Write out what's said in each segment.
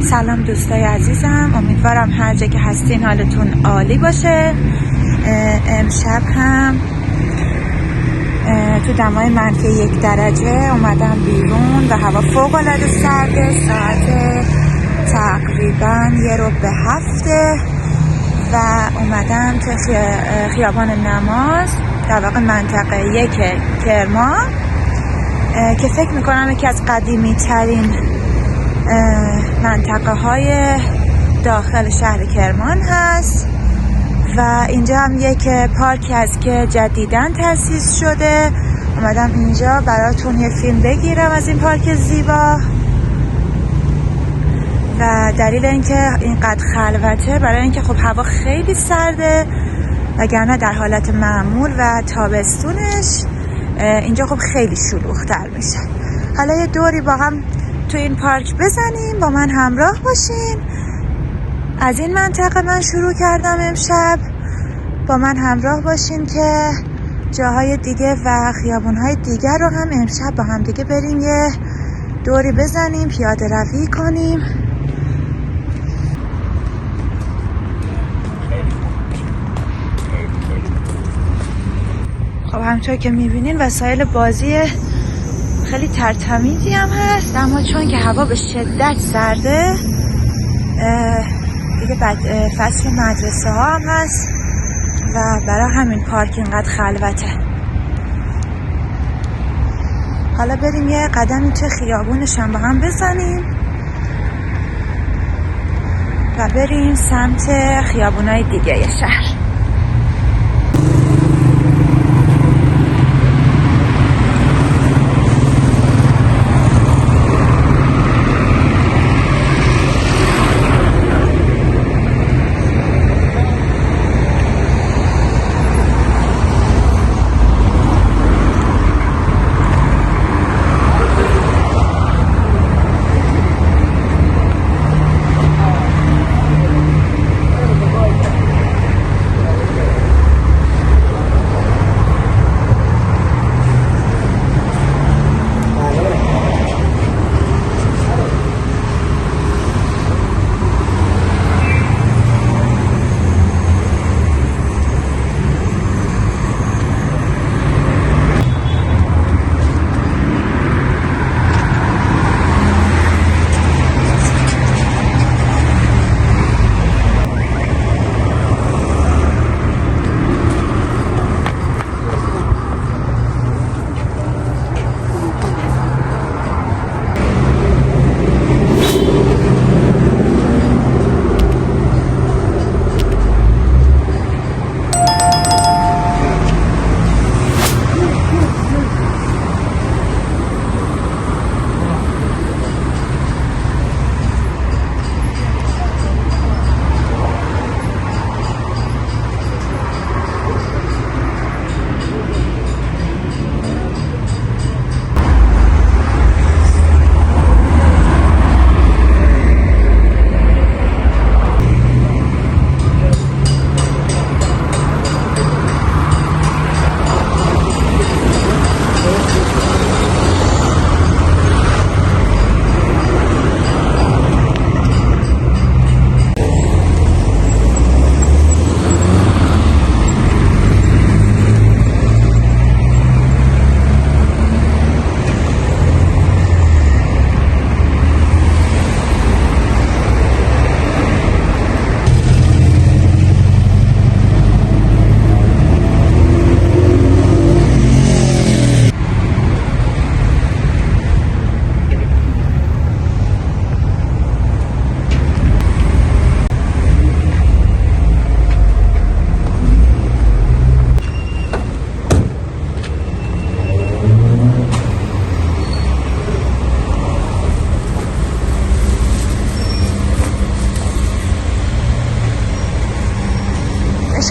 سلام دوستای عزیزم، امیدوارم هر جا که هستین حالتون عالی باشه. امشب هم تو دمای منفی 1 درجه اومدم بیرون و هوا فوق العاده سرده. ساعت تقریبا 6:45 و اومدم تو خیابان نماز در واقع منطقه 1 کرمان که فکر میکنم یکی از قدیمی ترین منطقه های داخل شهر کرمان هست و اینجا هم یک پارکی هست که جدیداً تأسیس شده. اومدم اینجا براتون یه فیلم بگیرم از این پارک زیبا و دلیل اینکه اینقدر خلوته برای اینکه خب هوا خیلی سرده، وگرنه در حالت معمول و تابستونش اینجا خب خیلی شلوغ‌تر میشه. حالا یه دوری با هم تو این پارک بزنیم، با من همراه باشین. از این منطقه من شروع کردم امشب، با من همراه باشین که جاهای دیگه و خیابونهای دیگه رو هم امشب با هم دیگه بریم یه دوری بزنیم، پیاده روی کنیم. خب همونطور که میبینین وسایل بازی خیلی ترتمیزی هم هست، اما چون که هوا به شدت سرده دیگه بعد فصل مدرسه ها هم هست و برای همین پارک اینقدر خلوته. حالا بریم یه قدمی تو خیابونش هم با هم بزنیم و بریم سمت خیابونای دیگه شهر.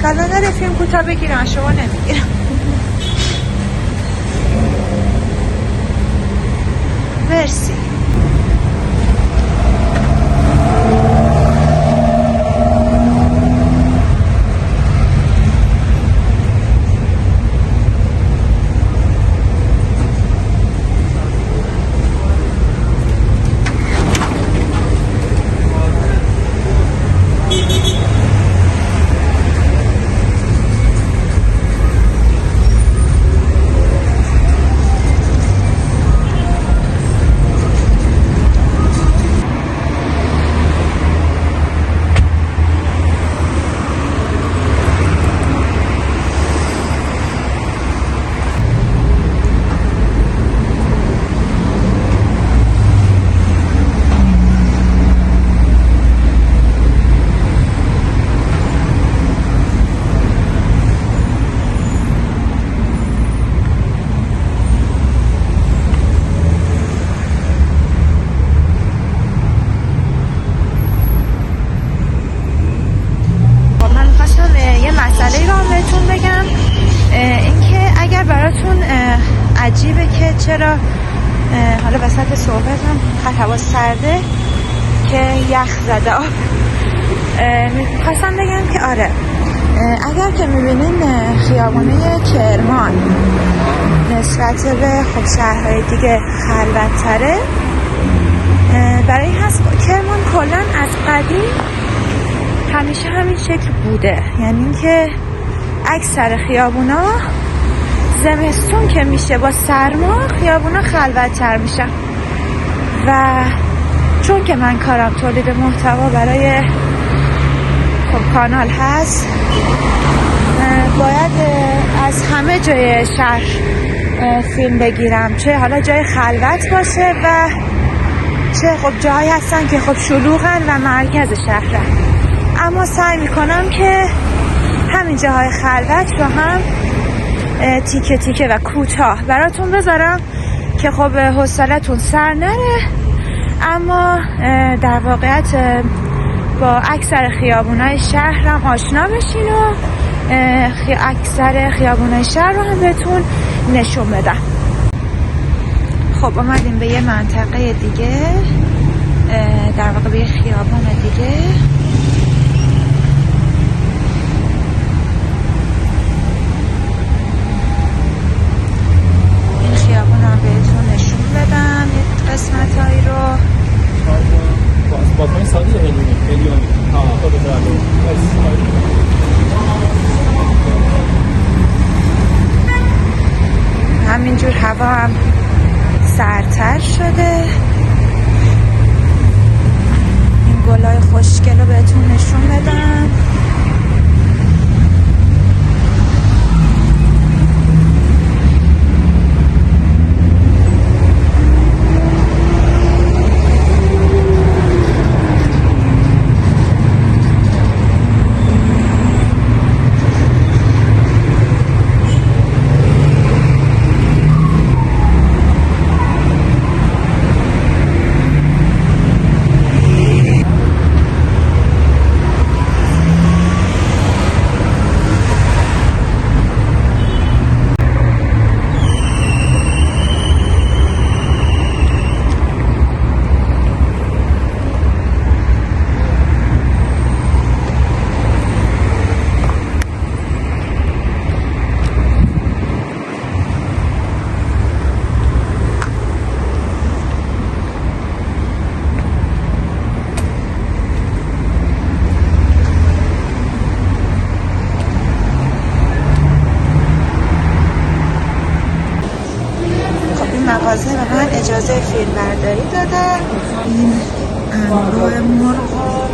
اشکال نداره فیلم کوتاه بگیرم، شما نمیگیرم. مرسی. عجیبه که چرا حالا وسط صحبتم هوا سرده که یخ زده آب. میخواستم بگم که آره اگر که میبینین خیابونه کرمان نسبت به خب شهرهای دیگه خلوت‌تره، برای این هست کرمان کلا از قدیم همیشه همین شکل بوده، یعنی اینکه اکثر خیابونا زمستون که میشه با سرما خیابونا خلوت‌تر میشن و چون که من کارم تولید محتوا برای خب کانال هست، باید از همه جای شهر فیلم بگیرم، چه حالا جای خلوت باشه و چه خب جایی هستن که خب شلوغن و مرکز شهرن، اما سعی میکنم که همین جاهای خلوت رو هم تیکه تیکه و کوتاه براتون بذارم که خب حوصلتون سر نره، اما در واقعیت با اکثر خیابونای شهرم آشنا بشین و اکثر خیابونای شهر رو هم بهتون نشون بدم. خب اومدیم به یه منطقه دیگه، در واقع به یه خیابون دیگه. این خیابون هم بهتون نشون بدم یه قسمت هایی رو. همینجور هوا هم سردتر شده. این گلای خوشگل رو بهتون نشون بدم. مغازه به من اجازه فیلم برداری دادن. این انواع مرغ و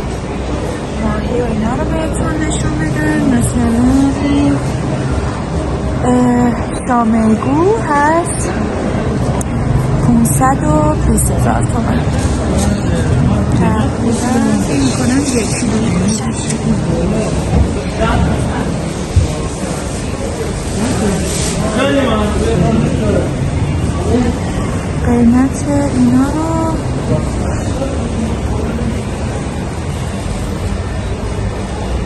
ماهی و اینا رو بهتون نشون بدن. مثلا این شامیگو هست 520,000 تومان، تقریبا این میکنم 1 کیلو میشه. قیمت اینا رو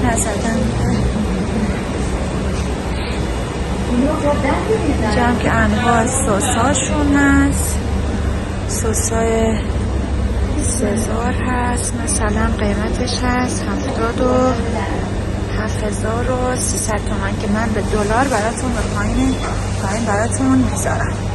نزدن. اینجا هم که انواع سساشون هست. سسای سزار هست مثلا، قیمتش هست 77,300 تومان که من به دلار براتون به پایین براتون میذارم.